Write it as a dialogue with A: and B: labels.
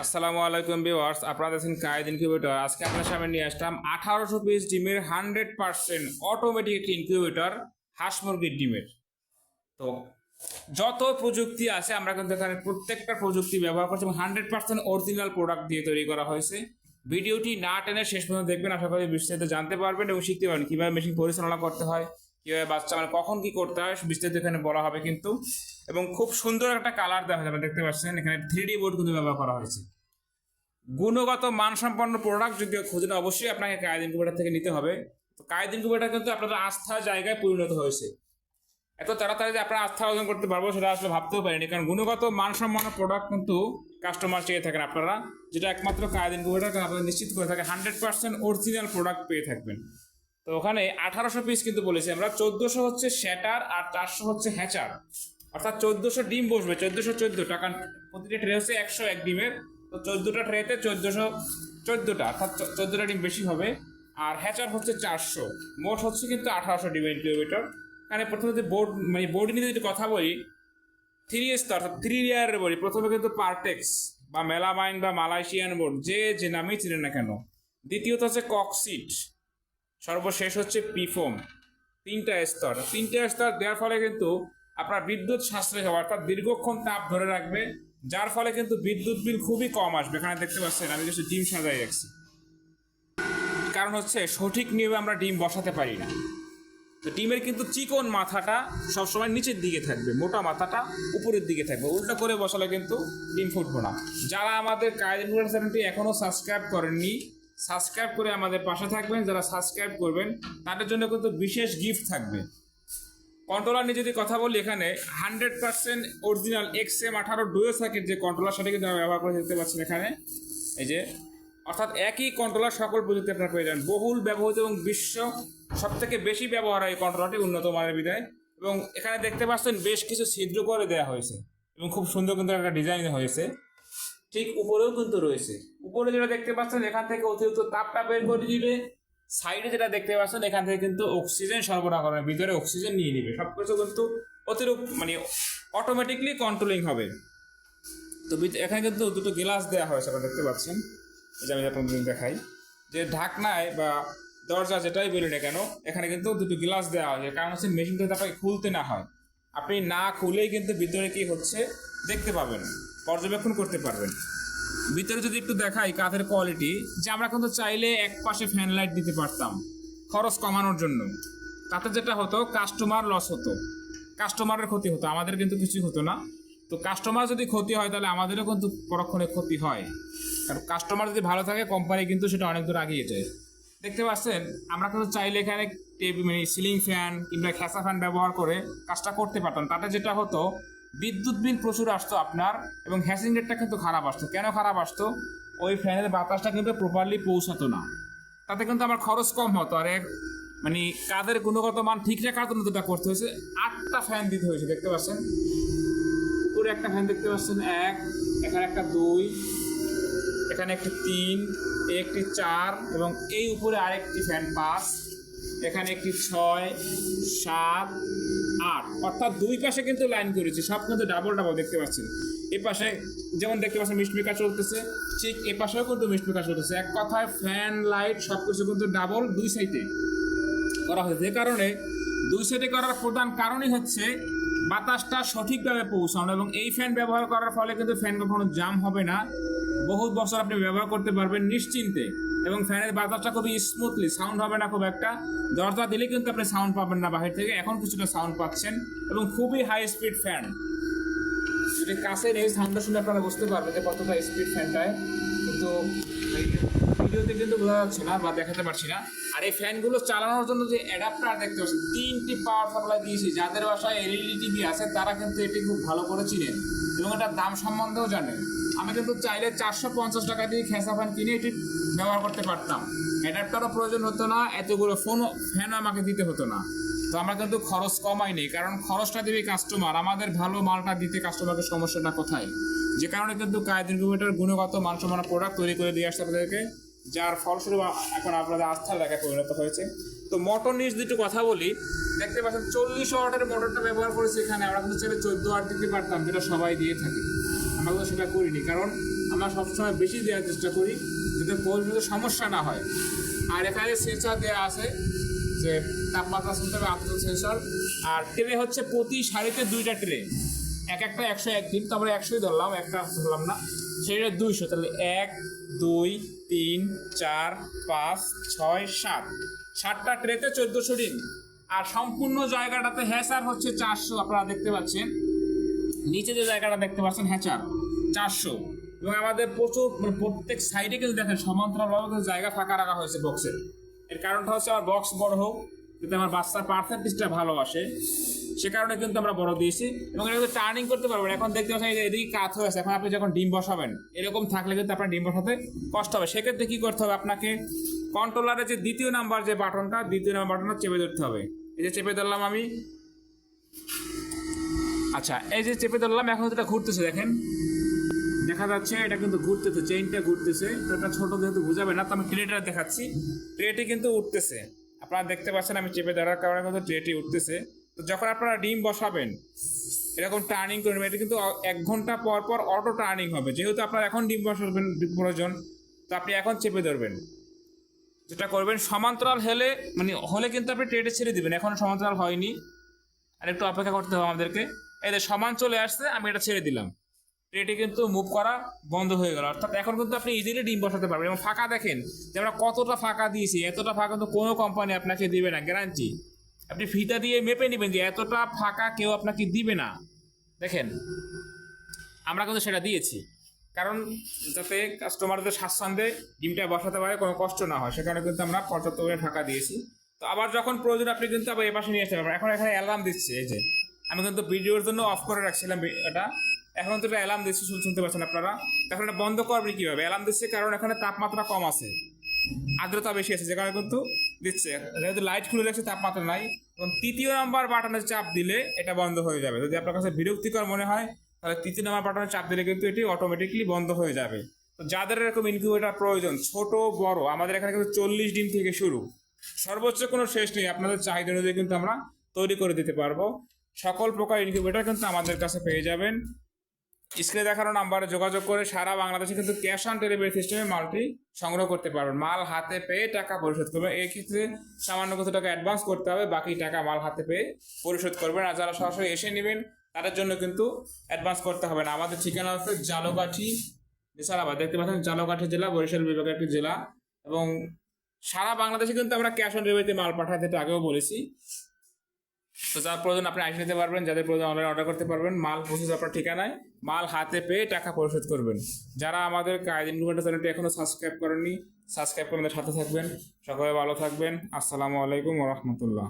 A: আসসালামু আলাইকুম ভিউয়ার্স, আপনারা দেখছেন কায়েদ ইনকিউবেটর। আজকে আপনার সামনে নিয়ে আসলাম 1800 পিস ডিমের 100% অটোমেটিক একটি ইনকিউবেটর, হাঁস মুরগির ডিমের। তো যত প্রযুক্তি আছে আমরা কিন্তু এখানে প্রত্যেকটা প্রযুক্তি ব্যবহার করছি এবং 100% অরিজিনাল প্রোডাক্ট দিয়ে তৈরি করা হয়েছে। ভিডিওটি না টেনে শেষ পর্যন্ত দেখবেন, আশা করি বিস্তারিত জানতে পারবেন এবং শিখতে পারবেন কীভাবে মেশিন পরিচালনা করতে হয়, কীভাবে বাচ্চা কখন কি করতে হয় বিস্তারিত এখানে বলা হবে কিন্তু। এবং খুব সুন্দর একটা কালার দেওয়া হয়েছে, আপনারা দেখতে পাচ্ছেন এখানে 3D বোর্ড কিন্তু ব্যবহার করা হয়েছে। গুণগত মানসম্পন্ন প্রোডাক্ট যদি খোঁজেন অবশ্যই আপনাকে কায়েদ ইনকিউবেটর থেকে নিতে হবে। তো কায়েদ ইনকিউবেটর কিন্তু আপনাদের আস্থার জায়গায় পরিণত হয়েছে। এত তাড়াতাড়ি যে আপনারা আস্থা অর্জন করতে পারবো সেটা আসলে ভাবতেও পারিনি, কারণ গুণগত মানসম্পন্ন প্রোডাক্ট কিন্তু কাস্টমার চেয়ে থাকেন আপনারা, যেটা একমাত্র কায়েদ ইনকিউবেটর আপনাদের নিশ্চিত করে থাকে 100% অরিজিনাল প্রোডাক্ট পেয়ে থাকবেন। তো ওখানে 1800 পিস কিন্তু বলেছি আমরা, 1400 হচ্ছে শ্যাটার আর 400 হচ্ছে হ্যাচার, অর্থাৎ 1400 ডিম বসবে, 1414 টাকা প্রতিটা ট্রে হচ্ছে 101 ডিমের। তো 14টা ট্রেতে 1414টা, অর্থাৎ 14টা ডিম বেশি হবে। আর হ্যাচার হচ্ছে 400, মোট হচ্ছে কিন্তু 1800 ডিমের ইনকিউবেটর। এখানে প্রথমে যে বোর্ড বোর্ড নিয়ে যদি কথা বলি, 3 স্তর অর্থাৎ 3 লেয়ারের বলি। প্রথমে কিন্তু পার্টেক্স বা মেলামাইন বা মালয়েশিয়ান বোর্ড, যে নামেই চিনেন না কেন। দ্বিতীয়ত হচ্ছে ককসিট, সর্বশেষ হচ্ছে পিফোম। 3টা স্তর দেওয়ার ফলে কিন্তু আপনার বিদ্যুৎ সাশ্রয় হবে, অর্থাৎ দীর্ঘক্ষণ তাপ ধরে রাখবে, যার ফলে কিন্তু বিদ্যুৎ বিল খুবই কম আসবে। এখানে দেখতে পাচ্ছেন আমি কিছু ডিম সাজাই রাখছি, কারণ হচ্ছে সঠিক নিয়মে আমরা ডিম বসাতে পারি না। তো ডিমের কিন্তু চিকন মাথাটা সবসময় নিচের দিকে থাকবে, মোটা মাথাটা উপরের দিকে থাকবে, উল্টো করে বসালে কিন্তু ডিম ফুটবে না। যারা আমাদের কায়েদ ইনকিউবেটর চ্যানেলটি এখনও সাবস্ক্রাইব করেননি, সাবস্ক্রাইব করে আমাদের পাশে থাকবেন। যারা সাবস্ক্রাইব করবেন তাদের জন্য কিন্তু বিশেষ গিফট থাকবে। কন্ট্রোলার নিয়ে যদি কথা বলি, এখানে 100% অরিজিনাল XM18 ডুয়ো সার্কিট যে কন্ট্রোলার, সেটা কিন্তু আমরা ব্যবহার করে দেখতে পাচ্ছেন এখানে, এই যে, অর্থাৎ একই কন্ট্রোলার সকল প্রযুক্তি আপনারা পেয়ে যান। বহুল ব্যবহৃত এবং বিশ্ব সব থেকে বেশি ব্যবহার হয় এই কন্ট্রোলারটি, উন্নত মানের বিধায়। এবং এখানে দেখতে পাচ্ছেন বেশ কিছু ছিদ্র করে দেওয়া হয়েছে এবং খুব সুন্দর কিন্তু একটা ডিজাইন হয়েছে। ঠিক উপরেও কিন্তু রয়েছে, উপরে যেটা দেখতে পাচ্ছেন এখান থেকে অতিরিক্ত তাপটা বের করে দিবে। সাইডে যেটা দেখতে পাচ্ছেন এখান থেকে কিন্তু অক্সিজেন সরবরাহ করবে, ভিতরে অক্সিজেন নিয়ে নিবে, সবকিছু কিন্তু অতিরিক্ত অটোমেটিকলি কন্ট্রোলিং হবে। তো এখানে কিন্তু দুটো গ্লাস দেওয়া হয়েছে, আপনারা দেখতে পাচ্ছেন। এই যে আমি আপনাদের দেখাই, যে ঢাকনায় বা দরজা যেটাই বলি না কেন, এখানে কিন্তু দুটো গ্লাস দেওয়া হয়েছে, কারণ হচ্ছে মেশিনটা আপনাকে খুলতে না হয়, আপনি না খুলেই কিন্তু ভিতরে কি হচ্ছে দেখতে পাবেন, পর্যবেক্ষণ করতে পারবেন। ভিতরে যদি একটু দেখাই কাঠের কোয়ালিটি, যে আমরা কিন্তু চাইলে এক পাশে ফ্যান লাইট দিতে পারতাম খরচ কমানোর জন্য। তাতে যেটা হতো কাস্টমার লস হতো, কাস্টমারের ক্ষতি হতো, আমাদের কিন্তু কিছুই হতো না। তো কাস্টমার যদি ক্ষতি হয় তাহলে আমাদেরও কিন্তু পরক্ষণে ক্ষতি হয়, কারণ কাস্টমার যদি ভালো থাকে কোম্পানি কিন্তু সেটা অনেক দূর এগিয়ে যায়। দেখতে পাচ্ছেন আমরা কিন্তু চাইলে এখানে সিলিং ফ্যান কিংবা খেসা ফ্যান ব্যবহার করে কাজটা করতে পারতাম। তাতে যেটা হতো বিদ্যুৎ বিল প্রচুর আসতো আপনার, এবং হ্যাসিং রেটটা কিন্তু খারাপ আসতো। কেন খারাপ আসতো? ওই ফ্যানের বাতাসটা কিন্তু প্রপারলি পৌঁছাতো না, তাতে কিন্তু আমার খরচ কম হতো। আর কাজের গুণগত মান ঠিক রাখার জন্য যেটা করতে হয়েছে, 8টা ফ্যান দিতে হয়েছে। দেখতে পাচ্ছেন উপরে একটা ফ্যান দেখতে পাচ্ছেন, 1, এখানে একটা 2, এখানে একটি 3, একটি 4, এবং এই উপরে আরেকটি ফ্যান 5, এখানে একটি 6, 7, 8, অর্থাৎ 2 পাশে কিন্তু লাইন করেছি, সব কিন্তু ডাবল দেখতে পাচ্ছেন। এই পাশে যেমন দেখতে পাচ্ছেন মিস্টমেকার চলতেছে, ঠিক এ পাশেও কিন্তু মিস্টমেকার চলতেছে। এক কথায় ফ্যান লাইট সব কিছু কিন্তু ডাবল 2 সাইডে করা হয়েছে। যে কারণে 2 সাইডে করার প্রধান কারণই হচ্ছে বাতাসটা সঠিকভাবে পৌঁছানো, এবং এই ফ্যান ব্যবহার করার ফলে কিন্তু ফ্যান কখনো জাম হবে না, বহুত বছর আপনি ব্যবহার করতে পারবেন নিশ্চিন্তে। এবং ফ্যানের বাতাসটা খুবই স্মুথলি, সাউন্ড হবে না খুব একটা, দরজা দিলে কিন্তু আপনি সাউন্ড পাবেন না বাহির থেকে, এখন কিছুটা সাউন্ড পাচ্ছেন, এবং খুবই হাই স্পিড ফ্যান। যদি কাছে এই সাউন্ডটা শুনে আপনারা বুঝতে পারবেন যে কতটা স্পিড ফ্যানটায়, কিন্তু ভিডিওতে কিন্তু বোঝা যাচ্ছে না বা দেখাতে পারছি না। আর এই ফ্যানগুলো চালানোর জন্য যে অ্যাডাপ্টার দেখতে পাচ্ছেন, 3টি পাওয়ার সাপ্লাই দিয়েছি। যাদের বাসায় এলইডি টিভি আছে তারা কিন্তু এটি খুব ভালো করে চিনেন এবং এটার দাম সম্বন্ধেও জানেন। আমি কিন্তু চাইলে 450 টাকা দিয়ে খেসা ফ্যান কিনে এটি ব্যবহার করতে পারতাম, অ্যাডাপ্টারও প্রয়োজন হতো না, এতগুলো ফ্যানও আমাকে দিতে হতো না। তো আমরা কিন্তু খরচ কমাই নেই, কারণ খরচটা দেবে কাস্টমার, আমাদের ভালো মালটা দিতে কাস্টমারকে সমস্যাটা কোথায়? যে কারণে কিন্তু কায়েদ ইনকিউবেটর গুণগত মানসম্পন্ন প্রোডাক্ট তৈরি করে দিয়ে আসছে আপনাদেরকে, যার ফলস্বরূপ এখন আপনাদের আস্থার জায়গায় পরিণত হয়েছে। তো মোটর নিয়ে যদি একটু কথা বলি, দেখতে পাচ্ছেন 40 ওয়াটের মোটরটা ব্যবহার করেছি এখানে। আমরা কিন্তু চাইলে 14 ওয়াট দিতে পারতাম, যেটা সবাই দিয়ে থাকে। আমরা তো সেটা করিনি, কারণ আমরা সবসময় বেশি দেওয়ার চেষ্টা করি যাতে পরিবেশের সমস্যা না হয়। আর এখানে সেন্সার দেওয়া আছে যে তাপমাত্রা শুনতে হবে, আর্দ্রতা সেন্সার। আর ট্রে হচ্ছে প্রতি সারিতে 2টা ট্রে, একটা 101 দিন, তো আমরা 100ই ধরলাম, একটা ধরলাম না, সেটা 200। তাহলে 1 2 3 4 5 6 7, 7টা ট্রেতে 1400 ডিম। আর সম্পূর্ণ জায়গাটাতে হ্যাচার হচ্ছে 400, আপনারা দেখতে পাচ্ছেন নিচে যে জায়গাটা দেখতে পাচ্ছেন হ্যাচার 400। এবং আমাদের প্রচুর প্রত্যেক সাইডে কিন্তু দেখেন সমান্তরালভাবে জায়গা ফাঁকা রাখা হয়েছে বক্সের। এর কারণটা হচ্ছে আমার বক্স বড় হোক, কিন্তু আমার বাচ্চার পার্সেন্টেজটা ভালো আসে, সে কারণে কিন্তু আমরা বড় দিয়েছি। এবং এটা কিন্তু টার্নিং করতে পারবেন। এখন দেখতে পাচ্ছেন যে এদিকে কাত হয়ে আছে, এখন আপনি যখন ডিম বসাবেন এরকম থাকলে কিন্তু আপনার ডিম বসাতে কষ্ট হবে। সেক্ষেত্রে কি করতে হবে, আপনাকে কন্ট্রোলারের যে 2য় নাম্বার যে বাটনটা, 2য় নাম্বার বাটনটা চেপে ধরতে হবে। এই যে চেপে ধরলাম আমি, আচ্ছা এই যে চেপে ধরলাম, এখন এটা ঘুরতেছে, দেখেন দেখা যাচ্ছে এটা কিন্তু ঘুরতেছে, চেইনটা ঘুরতেছে। তো এটা ছোট যেহেতু বোঝাবে না, তো আমি ট্রেটা দেখাচ্ছি, ট্রেটি কিন্তু উঠতেছে, আপনারা দেখতে পাচ্ছেন আমি চেপে ধরার কারণে কিন্তু ট্রেটি উঠতেছে। তো যখন আপনারা ডিম বসাবেন এরকম টার্নিং করবেন, এটা কিন্তু 1 ঘন্টা পর পর অটো টার্নিং হবে। যেহেতু আপনার এখন ডিম বসাবেন প্রয়োজন, তো আপনি এখন চেপে ধরবেন। যেটা করবেন সমান্তরাল হলে কিন্তু আপনি ট্রেটে ছেড়ে দিবেন। এখন সমান্তরাল হয়নি, আর একটু অপেক্ষা করতে হবে আমাদেরকে। এই যে সমান চলে আসছে, আমি এটা ছেড়ে দিলাম, ট্রেটি কিন্তু মুভ করা বন্ধ হয়ে গেল। অর্থাৎ এখন কিন্তু আপনি ইজিলি ডিম বসাতে পারবেন। এবং ফাঁকা দেখেন যে আমরা কতটা ফাঁকা দিয়েছি, এতটা ফাঁকা কিন্তু কোনো কোম্পানি আপনাকে দিবে না, গ্যারান্টি। আপনি ফিতা দিয়ে মেপে নেবেন যে এতটা ফাঁকা কেউ আপনাকে দিবে না। দেখেন আমরা কিন্তু সেটা দিয়েছি, কারণ যাতে কাস্টমারদের স্বাচ্ছন্দ্যে ডিমটা বসাতে পারে, কোনো কষ্ট না হয়, সে কারণে কিন্তু আমরা পর্যাপ্তভাবে ফাঁকা দিয়েছি। তো আবার যখন প্রয়োজন আপনি কিন্তু আবার এ পাশে নিয়ে আসতে পারবেন। এখন এখানে অ্যালার্ম দিচ্ছে, এই যে আমি কিন্তু ভিডিওর জন্য অফ করে রাখছিলাম এটা, এখন তো এটা অ্যালার্ম দিচ্ছে, শুনতে পাচ্ছেন আপনারা। এখন এটা বন্ধ করবেন কীভাবে, অ্যালার্ম দিচ্ছে কারণ এখানে তাপমাত্রা কম আছে, আর্দ্রতা বেশি আছে, যে কারণে কিন্তু দিচ্ছে। যেহেতু লাইট খুলে রাখছে তাপমাত্রা নাই, এবং 3য় নাম্বার বাটনে চাপ দিলে এটা বন্ধ হয়ে যাবে। যদি আপনার কাছে বিরক্তিকর মনে হয় তাহলে 3য় নাম্বার বাটনে চাপ দিলে কিন্তু এটি অটোমেটিকলি বন্ধ হয়ে যাবে। তো যাদের এরকম ইনকিউবেটর প্রয়োজন, ছোট বড়, আমাদের এখানে কিন্তু 40 ডিম থেকে শুরু, সর্বোচ্চ কোনো শেষ নেই। আপনাদের চাহিদা অনুযায়ী কিন্তু আমরা তৈরি করে দিতে পারবো। সকল প্রকার ইনকিউবেটর কিন্তু আমাদের কাছে পেয়ে যাবেন। স্ক্রিনে দেখানো নাম্বারে যোগাযোগ করে সারা বাংলাদেশে কিন্তু ক্যাশ অন ডেলিভারি সিস্টেমে মালটি সংগ্রহ করতে পারবেন। মাল হাতে পেয়ে টাকা পরিশোধ করবেন। এই ক্ষেত্রে সামান্য কিছু টাকা অ্যাডভান্স করতে হবে, বাকি টাকা মাল হাতে পেয়ে পরিশোধ করবেন। আর যারা সরাসরি এসে নেবেন তাদের জন্য কিন্তু অ্যাডভান্স করতে হবে না। আমাদের ঠিকানা হচ্ছে ঝালকাঠি, বিশালাবাদ, দেখতে পাচ্ছেন ঝালকাঠি জেলা, বরিশাল বিভাগের একটি জেলা। এবং সারা বাংলাদেশে কিন্তু আমরা ক্যাশ অন ডেলিভারিতে মাল পাঠাতে, এটা আগেও বলেছি। তো যার প্রয়োজন আপনি আসে নিতে পারবেন, যাদের প্রয়োজন অনলাইন অর্ডার করতে পারবেন। মাল পৌঁছে আপনার ঠিকানায়, মাল হাতে পেয়ে টাকা পরিশোধ করবেন। যারা আমাদের কায়েদ ইনকিউবেটর চ্যানেলটি এখনো সাবস্ক্রাইব করেননি, সাবস্ক্রাইব করে আমাদের সাথে থাকবেন। সকলে ভালো থাকবেন। আসসালামু আলাইকুম ওয়া রাহমাতুল্লাহ।